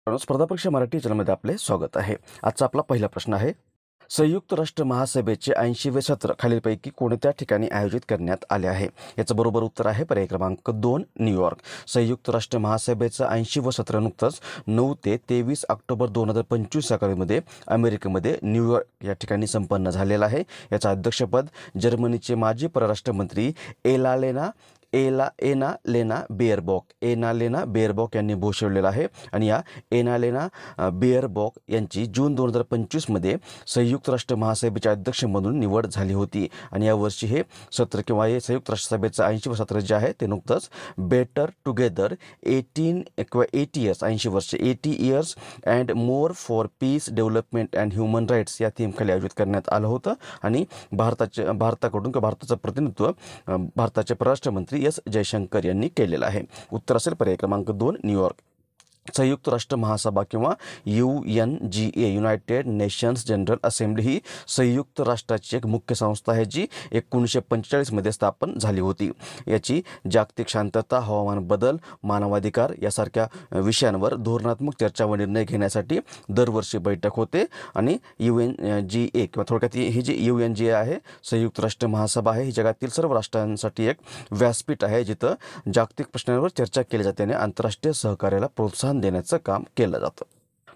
स्पर्धा परीक्षा मराठी चॅनलमध्ये आपले स्वागत आहे। आजचा आपला पहिला प्रश्न आहे, संयुक्त राष्ट्र महासभेचे 80वे सत्र खालीलपैकी कोणत्या ठिकाणी आयोजित करण्यात आले आहे? याचं बरोबर उत्तर आहे पर्याय क्रमांक 2 न्यूयॉर्क। संयुक्त राष्ट्र महासभेचं 80वं सत्र नुकतंच 9 ते 23 ऑक्टोबर 2025 या काळामध्ये अमेरिकेमध्ये न्यूयॉर्क या ठिकाणी संपन्न झालेलं आहे। याचं अध्यक्षपद जर्मनीचे माजी परराष्ट्र मंत्री एनालेना बेअरबॉक यांनी भूषवलेला आहे आणि या एनालेना बेअरबॉक यांची जून 2025 संयुक्त राष्ट्र महासभेच्या अध्यक्ष म्हणून निवड झाली होती आणि यावर्षी हे सत्र किंवा हे संयुक्त राष्ट्रसभेचं 80वं सत्र जे आहे ते नुकतंच better together 80 years and more for peace development and human rights या थीमखाली आयोजित करण्यात आलं होतं आणि भारताकडून किंवा भारताचं प्रतिनिधित्व भारताचे परराष्ट्र मंत्री एस जयशंकर यांनी केलेलं आहे। उत्तर असेल पर्याय क्रमांक 2 न्यूयॉर्क। संयुक्त राष्ट्र महासभा किंवा UNGA United Nations General Assembly ही संयुक्त राष्ट्राची एक मुख्य संस्था आहे जी 1945 स्थापन झाली होती। याची जागतिक शांतता, हवामान बदल, मानवाधिकार यासारख्या विषयांवर धोरणात्मक चर्चा व निर्णय घेण्यासाठी दरवर्षी बैठक होते आणि UNGA किंवा थोडक्यात ही जी UNGA आहे संयुक्त राष्ट्र महासभा आहे ही जगातील सर्व राष्ट्रांसाठी एक व्यासपीठ आहे जिथं जागतिक प्रश्नांवर चर्चा केली जाते आणि आंतरराष्ट्रीय सहकार्याला प्रोत्साहन देण्याचं काम केलं जातं।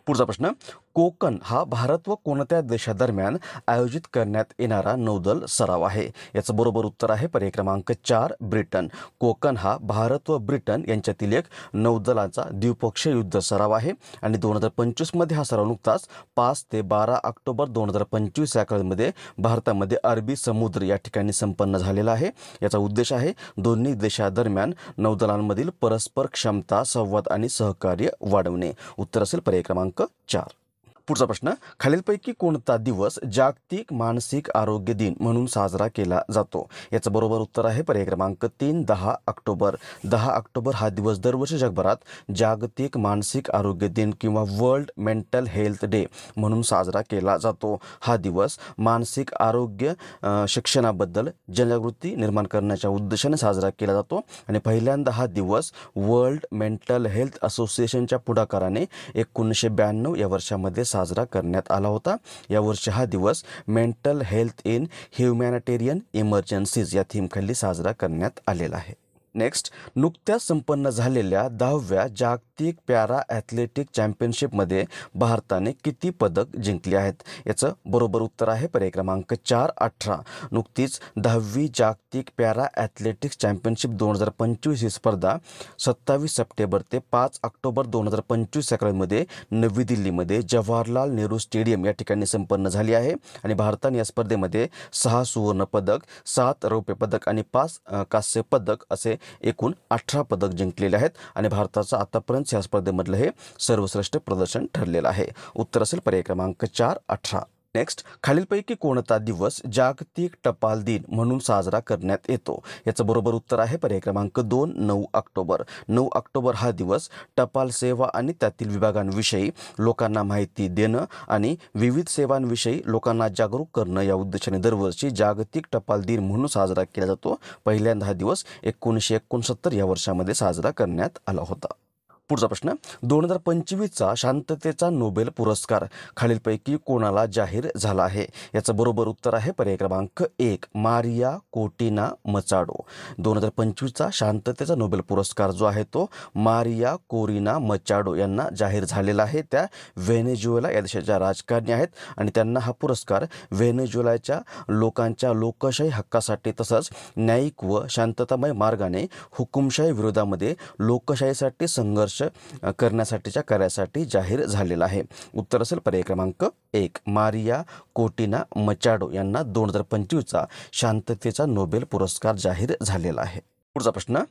पुढचा प्रश्न, कोकण हा भारत व कोणत्या देशादरम्यान आयोजित करण्यात येणारा नौदल सराव आहे? याचं बरोबर उत्तर आहे पर्याय क्रमांक 4 ब्रिटन। कोकण हा भारत व ब्रिटन यांच्यातील एक नौदलाचा द्विपक्षीय युद्ध सराव आहे आणि 2025 हा सराव नुकताच 5 ते 12 ऑक्टोबर 2025 या काळामध्ये भारतामध्ये अरबी समुद्र या ठिकाणी संपन्न झालेला आहे। याचा उद्देश आहे दोन्ही देशादरम्यान नौदलांमधील परस्पर क्षमता, संवाद आणि सहकार्य वाढवणे। उत्तर असेल पर्याय क्रमांक 4। पुढचा प्रश्न, खालीलपैकी कोणता दिवस जागतिक मानसिक आरोग्य दिन म्हणून साजरा केला जातो? याचं बरोबर उत्तर आहे पर्याय क्रमांक 3 10 ऑक्टोबर। 10 ऑक्टोबर हा दिवस दरवर्षी जगभरात जागतिक मानसिक आरोग्य दिन किंवा वर्ल्ड मेंटल हेल्थ डे म्हणून साजरा केला जातो। हा दिवस मानसिक आरोग्य शिक्षणाबद्दल जनजागृती निर्माण करण्याच्या उद्देशाने साजरा केला जातो आणि पहिल्यांदा हा दिवस वर्ल्ड मेंटल हेल्थ असोसिएशनच्या पुढाकाराने 1992 या वर्षामध्ये साजरा करण्यात आला होता। यावर्षी हा दिवस mental health in humanitarian emergencies या थीमखाली साजरा करण्यात आलेला आहे। नेक्स्ट, नुकत्याच संपन्न झालेल्या 10व्या जागतिक पॅरा ॲथलेटिक चॅम्पियनशिपमध्ये भारताने किती पदक जिंकली आहेत? याचं बरोबर उत्तर आहे पर्याय क्रमांक 4 18। नुकतीच 10वी जागतिक पॅरा ॲथलेटिक्स चॅम्पियनशिप 2025 ही स्पर्धा 27 सप्टेंबर ते 5 ऑक्टोबर 2025 या काळामध्ये नवी दिल्लीमध्ये जवाहरलाल नेहरू स्टेडियम या ठिकाणी संपन्न झाली आहे आणि भारताने या स्पर्धेमध्ये 6 सुवर्ण पदक, 7 रौप्य पदक आणि 5 कांस्य पदक असे एकूण 18 पदक जिंकलेले आहेत आणि भारताचं आतापर्यंत या स्पर्धेमधलं हे सर्वश्रेष्ठ प्रदर्शन ठरलेलं आहे। उत्तर असेल पर्याय क्रमांक 4 18। नेक्स्ट, खालीलपैकी कोणता दिवस जागतिक टपाल दिन म्हणून साजरा करण्यात येतो? याचं बरोबर उत्तर आहे पर्याय क्रमांक 2 9 ऑक्टोबर। 9 ऑक्टोबर हा दिवस टपाल सेवा आणि त्यातील विभागांविषयी लोकांना माहिती देणं आणि विविध सेवांविषयी लोकांना जागरूक करणं या उद्देशाने दरवर्षी जागतिक टपाल दिन म्हणून साजरा केला जातो। पहिल्यांदा हा दिवस 1969 या वर्षामध्ये साजरा करण्यात आला होता। पुढचा प्रश्न, 2025चा शांततेचा नोबेल पुरस्कार खालीलपैकी कोणाला जाहीर झाला आहे? याचं बरोबर उत्तर आहे पर्याय क्रमांक 1 मारिया कोटिना मचाडो। 2025चा शांततेचा नोबेल पुरस्कार जो आहे तो मारिया कोरिना मचाडो यांना जाहीर झालेला आहे। त्या व्हेनेझुएला या देशाच्या राजकारणी आहेत आणि त्यांना हा पुरस्कार व्हेनेझुएलाच्या लोकांच्या लोकशाही हक्कासाठी तसंच न्यायिक व शांततामय मार्गाने हुकुमशाही विरोधामध्ये लोकशाहीसाठी संघर्ष करण्यासाठीच्या कार्यासाठी जाहीर झालेला आहे। उत्तर असेल पर्याय क्रमांक 1 मारिया कोटिना मचाडो यांना 2025चा शांततेचा नोबेल पुरस्कार जाहीर झालेला आहे। पुढचा प्रश्न,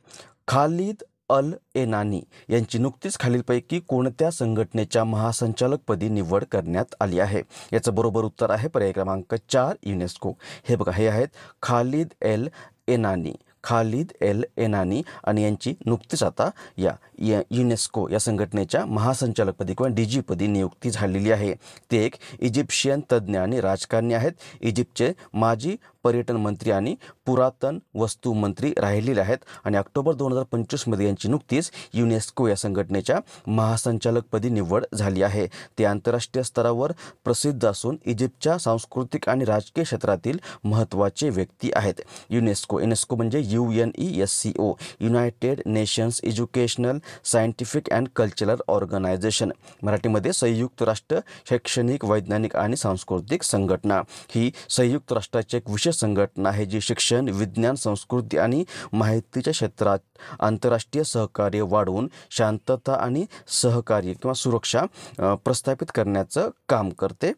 खालिद अल एनानी यांची नुकतीच खालीलपैकी कोणत्या संघटनेच्या महासंचालकपदी निवड करण्यात आली आहे? याचं बरोबर उत्तर आहे पर्याय क्रमांक 4 युनेस्को। हे बघा, हे आहेत खालिद एल एनानी आणि यांची नुकतीच आता या युनेस्को या संघटनेच्या महासंचालकपदी किंवा DG नियुक्ती झालेली आहे। ते एक इजिप्शियन तज्ज्ञ आणि राजकारणी आहेत। इजिप्तचे माजी पर्यटन मंत्री आणि पुरातन वस्तू मंत्री राहिलेले आहेत आणि ऑक्टोबर 2025मध्ये यांची नुकतीच युनेस्को या संघटनेच्या महासंचालकपदी निवड झाली आहे. ते आंतरराष्ट्रीय स्तरावर प्रसिद्ध असून इजिप्तच्या सांस्कृतिक आणि राजकीय क्षेत्रातील महत्त्वाचे व्यक्ती आहेत. युनेस्को म्हणजे UNESCO, United nations educational, scientific and cultural organisation, मराठीमध्ये संयुक्त राष्ट्र शैक्षणिक, वैज्ञानिक आणि सांस्कृतिक संघटना. ही संयुक्त राष्ट्राची एक विशेष संघटना आहे जी शिक्षण, विज्ञान, संस्कृती आणि माहितीच्या क्षेत्रात आंतरराष्ट्रीय सहकार्य वाढवून शांतता आणि सहकार्य किंवा सुरक्षा प्रस्थापित करण्याचं काम करते.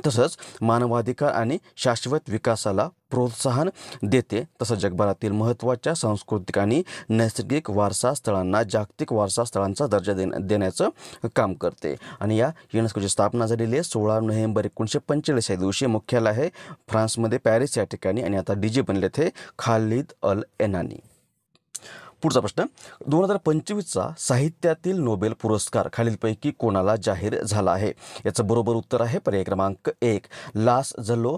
तसंच मानवाधिकार आणि शाश्वत विकासाला प्रोत्साहन देते. तसंच जगभरातील महत्त्वाच्या सांस्कृतिक आणि नैसर्गिक वारसा स्थळांना जागतिक वारसा स्थळांचा दर्जा देण्याचं काम करते. आणि या युनेस्कोची स्थापना झालेली आहे 16 नोव्हेंबर 1945 या दिवशी. मुख्यालय आहे फ्रान्समध्ये पॅरिस या ठिकाणी आणि आता डीजी बनले थे खालिद अल एनानी. पुढचा प्रश्न, 2025चा साहित्यातील नोबेल पुरस्कार खालीलपैकी कोणाला जाहीर झाला आहे? याचं बरोबर उत्तर आहे पर्याय क्रमांक 1, लासलो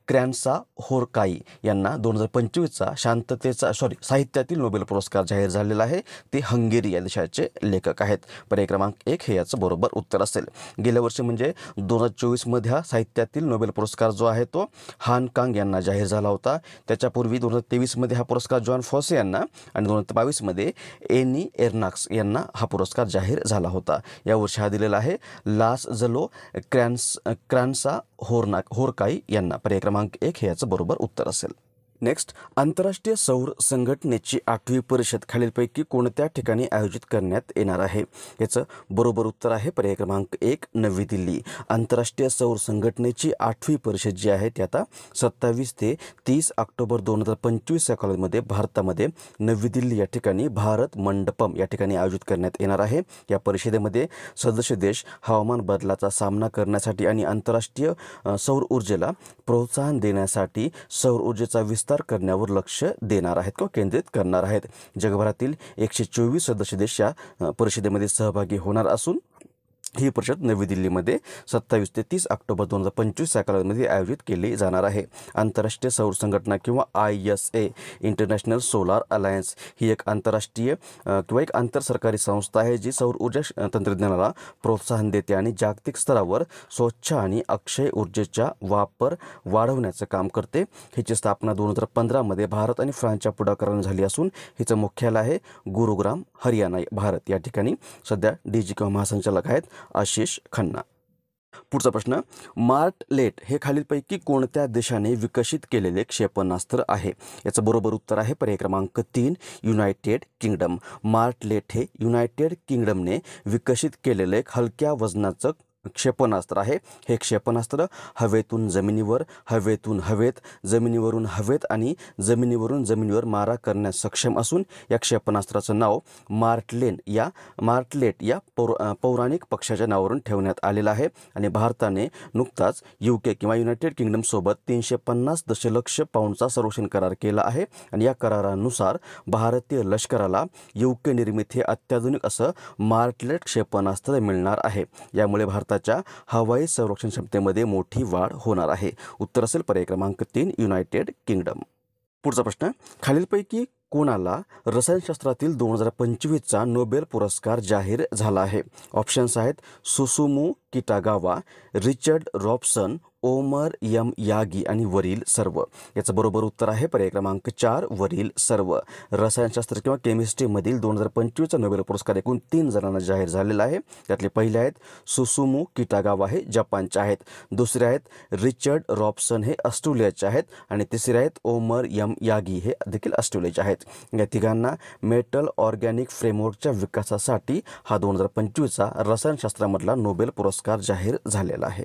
क्रॅन्साहोरकाई यांना 2025चा साहित्यातील नोबेल पुरस्कार जाहीर झालेला आहे. ते हंगेरी या देशाचे लेखक आहेत. पर्याय क्रमांक 1 हे याचं बरोबर उत्तर असेल. गेल्या वर्षी म्हणजे 2024मध्ये हा साहित्यातील नोबेल पुरस्कार जो आहे तो हान कांग यांना जाहीर झाला होता. त्याच्यापूर्वी 2023मध्ये हा पुरस्कार जॉन फॉसे यांना आणि 2022मध्ये एनी एर्नाक्स यांना हा पुरस्कार जाहीर झाला होता. यावर्षी हा दिलेला आहे लासलो क्रॅन्साहोरकाई यांना. पर्याय क्रमांक 1 हे याचं बरोबर उत्तर असेल. नेक्स्ट, आंतरराष्ट्रीय सौर संघटनेची 8वी परिषद खालीलपैकी कोणत्या ठिकाणी आयोजित करण्यात येणार आहे? याचं बरोबर उत्तर आहे पर्याय क्रमांक 1, नवी दिल्ली. आंतरराष्ट्रीय सौर संघटनेची 8वी परिषद जी आहे ती आता 27 ते 30 ऑक्टोबर 2025 या कालावधीमध्ये भारतामध्ये नवी दिल्ली या ठिकाणी भारत मंडपम या ठिकाणी आयोजित करण्यात येणार आहे. या परिषदेमध्ये सदस्य देश हवामान बदलाचा सामना करण्यासाठी आणि आंतरराष्ट्रीय सौर ऊर्जेला प्रोत्साहन देण्यासाठी सौर ऊर्जेचा विस्तार करण्यावर लक्ष देणार आहेत किंवा केंद्रित करणार आहेत. जगभरातील 124 सदस्य देश या परिषदेमध्ये सहभागी होणार असून ही परिषद नवी दिल्लीमध्ये 27 ते 30 ऑक्टोबर 2025 या कालावधीमध्ये आयोजित केली जाणार आहे. आंतरराष्ट्रीय सौर संघटना किंवा ISA इंटरनॅशनल सोलार अलायन्स ही एक आंतरराष्ट्रीय किंवा एक आंतरसरकारी संस्था आहे जी सौर ऊर्जा तंत्रज्ञानाला प्रोत्साहन देते आणि जागतिक स्तरावर स्वच्छ आणि अक्षय ऊर्जेचा वापर वाढवण्याचं काम करते. हिची स्थापना 2015मध्ये भारत आणि फ्रान्सच्या पुढाकाराने झाली असून हिचं मुख्यालय आहे गुरुग्राम, हरियाणा, भारत या ठिकाणी. सध्या DG किंवा महासंचालक आहेत आशिष खन्ना. पुढचा प्रश्न, मार्टलेट हे खालीलपैकी कोणत्या देशाने विकसित केलेले क्षेपणास्त्र आहे? याचं बरोबर उत्तर आहे पर्याय क्रमांक 3, युनायटेड किंगडम. मार्टलेट हे युनायटेड किंगडमने विकसित केलेले एक हलक्या वजनाचं क्षेपणास्त्र आहे. हे क्षेपणास्त्र हवेतून जमिनीवर, हवेतून हवेत, जमिनीवरून हवेत आणि जमिनीवरून जमिनीवर मारा करण्यास सक्षम असून या क्षेपणास्त्राचं नाव मार्टलेट या पौराणिक पक्षाच्या नावावरून ठेवण्यात आलेलं आहे. आणि भारताने नुकताच UK किंवा युनायटेड किंगडमसोबत 350 दशलक्ष पाऊंडचा संरक्षण करार केला आहे. आणि या करारानुसार भारतीय लष्कराला UK निर्मित हे अत्याधुनिक असं मार्टलेट क्षेपणास्त्र मिळणार आहे. यामुळे भारताच्या हवाई संरक्षण क्षमतेमध्ये मोठी वाढ होणार आहे. उत्तर असेल पर्याय क्रमांक 3, युनायटेड किंगडम. पुढचा प्रश्न, खालीलपैकी कोणाला रसायनशास्त्रातील 2025चा नोबेल पुरस्कार जाहीर झाला आहे? ऑप्शन्स आहेत सुसुमू किटागावा, रिचर्ड रॉबसन, ओमर यागी आणि वरील सर्व. याचं बरोबर उत्तर आहे पर्याय क्रमांक 4, वरील सर्व. रसायनशास्त्र किंवा केमिस्ट्रीमधील 2025चा नोबेल पुरस्कार एकूण 3 जणांना जाहीर झालेला आहे. त्यातले पहिले आहेत सुसुमू किटागावा हे जपानचे आहेत, दुसरे आहेत रिचर्ड रॉबसन हे ऑस्ट्रेलियाचे आहेत आणि तिसरे आहेत ओमर यागी हे देखील ऑस्ट्रेलियाचे आहेत. या तिघांना मेटल ऑर्गॅनिक फ्रेमवर्कच्या विकासासाठी हा 2025चा रसायनशास्त्रामधला नोबेल पुरस्कार जाहीर झालेला आहे.